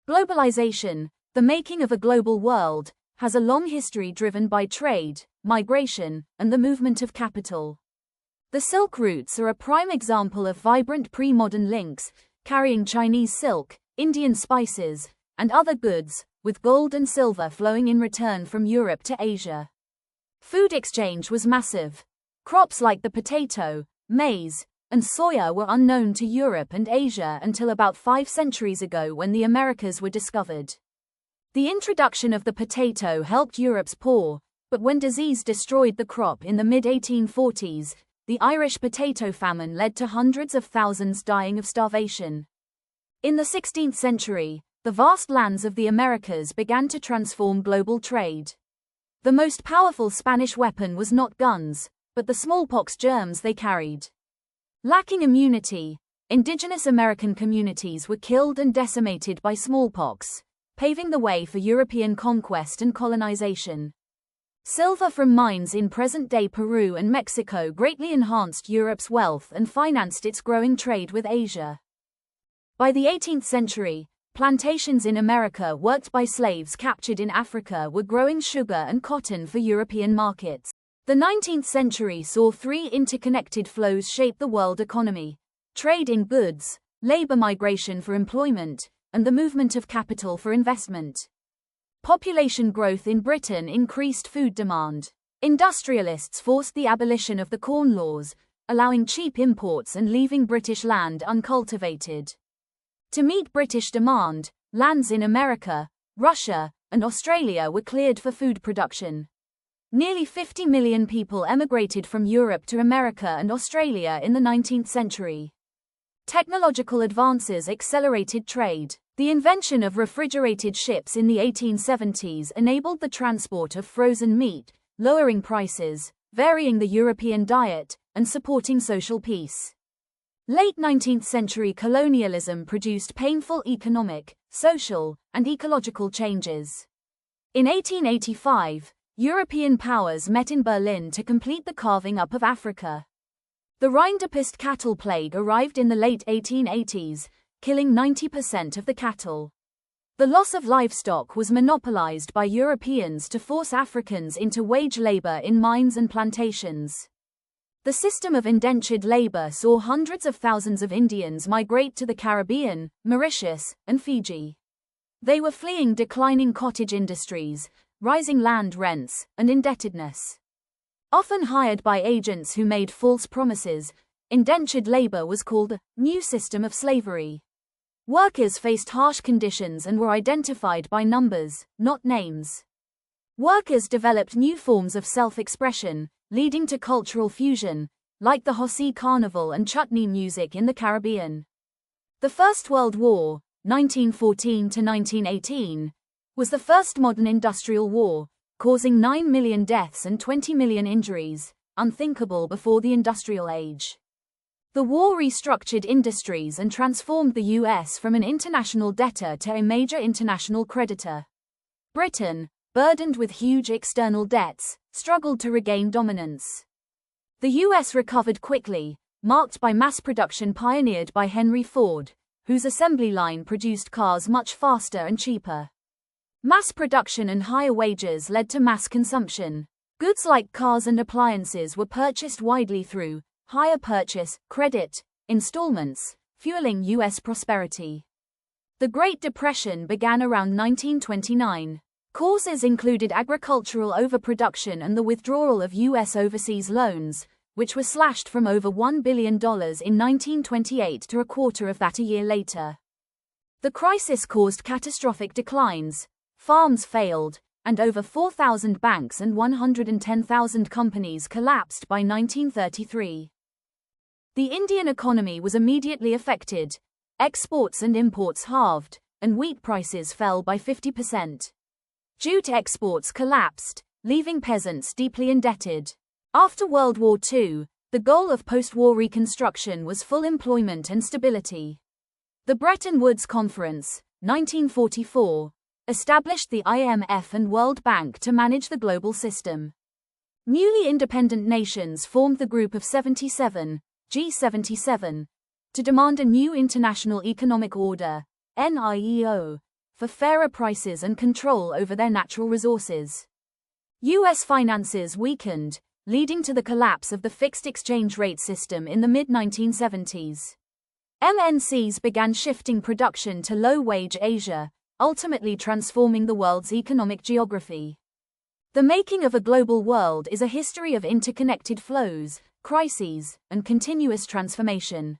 Globalization, the making of a global world, has a long history driven by trade, migration, and the movement of capital. The Silk Routes are a prime example of vibrant pre-modern links, carrying Chinese silk, Indian spices, and other goods, with gold and silver flowing in return from Europe to Asia. Food exchange was massive. Crops like the potato, maize, and soya were unknown to Europe and Asia until about 5 centuries ago when the Americas were discovered. The introduction of the potato helped Europe's poor, but when disease destroyed the crop in the mid-1840s, the Irish potato famine led to hundreds of thousands dying of starvation. In the 16th century, the vast lands of the Americas began to transform global trade. The most powerful Spanish weapon was not guns, but the smallpox germs they carried. Lacking immunity, indigenous American communities were killed and decimated by smallpox, paving the way for European conquest and colonization. Silver from mines in present-day Peru and Mexico greatly enhanced Europe's wealth and financed its growing trade with Asia. By the 18th century, plantations in America worked by slaves captured in Africa were growing sugar and cotton for European markets. The 19th century saw 3 interconnected flows shape the world economy: trade in goods, labor migration for employment, and the movement of capital for investment. Population growth in Britain increased food demand. Industrialists forced the abolition of the Corn Laws, allowing cheap imports and leaving British land uncultivated. To meet British demand, lands in America, Russia, and Australia were cleared for food production. Nearly 50 million people emigrated from Europe to America and Australia in the 19th century. Technological advances accelerated trade. The invention of refrigerated ships in the 1870s enabled the transport of frozen meat, lowering prices, varying the European diet, and supporting social peace. Late 19th century colonialism produced painful economic, social, and ecological changes. In 1885, European powers met in Berlin to complete the carving up of Africa. The Rinderpest cattle plague arrived in the late 1880s, killing 90% of the cattle. The loss of livestock was monopolized by Europeans to force Africans into wage labor in mines and plantations. The system of indentured labor saw hundreds of thousands of Indians migrate to the Caribbean, Mauritius, and Fiji. They were fleeing declining cottage industries, rising land rents, and indebtedness. Often hired by agents who made false promises, indentured labor was called a new system of slavery. Workers faced harsh conditions and were identified by numbers, not names. Workers developed new forms of self-expression, leading to cultural fusion, like the Hosi Carnival and chutney music in the Caribbean. The First World War, 1914 to 1918, was the first modern industrial war, causing 9 million deaths and 20 million injuries, unthinkable before the industrial age. The war restructured industries and transformed the US from an international debtor to a major international creditor. Britain, burdened with huge external debts, struggled to regain dominance. The US recovered quickly, marked by mass production pioneered by Henry Ford, whose assembly line produced cars much faster and cheaper. Mass production and higher wages led to mass consumption. Goods like cars and appliances were purchased widely through hire purchase, credit, installments, fueling US prosperity. The Great Depression began around 1929. Causes included agricultural overproduction and the withdrawal of US overseas loans, which were slashed from over $1 billion in 1928 to a quarter of that a year later. The crisis caused catastrophic declines. Farms failed, and over 4,000 banks and 110,000 companies collapsed by 1933. The Indian economy was immediately affected. Exports and imports halved, and wheat prices fell by 50%. Jute exports collapsed, leaving peasants deeply indebted. After World War II, the goal of post-war reconstruction was full employment and stability. The Bretton Woods Conference, 1944, established the IMF and World Bank to manage the global system. Newly independent nations formed the Group of 77, G77, to demand a new international economic order, NIEO, for fairer prices and control over their natural resources. U.S. finances weakened, leading to the collapse of the fixed exchange rate system in the mid-1970s. MNCs began shifting production to low-wage Asia, ultimately transforming the world's economic geography. The making of a global world is a history of interconnected flows, crises, and continuous transformation.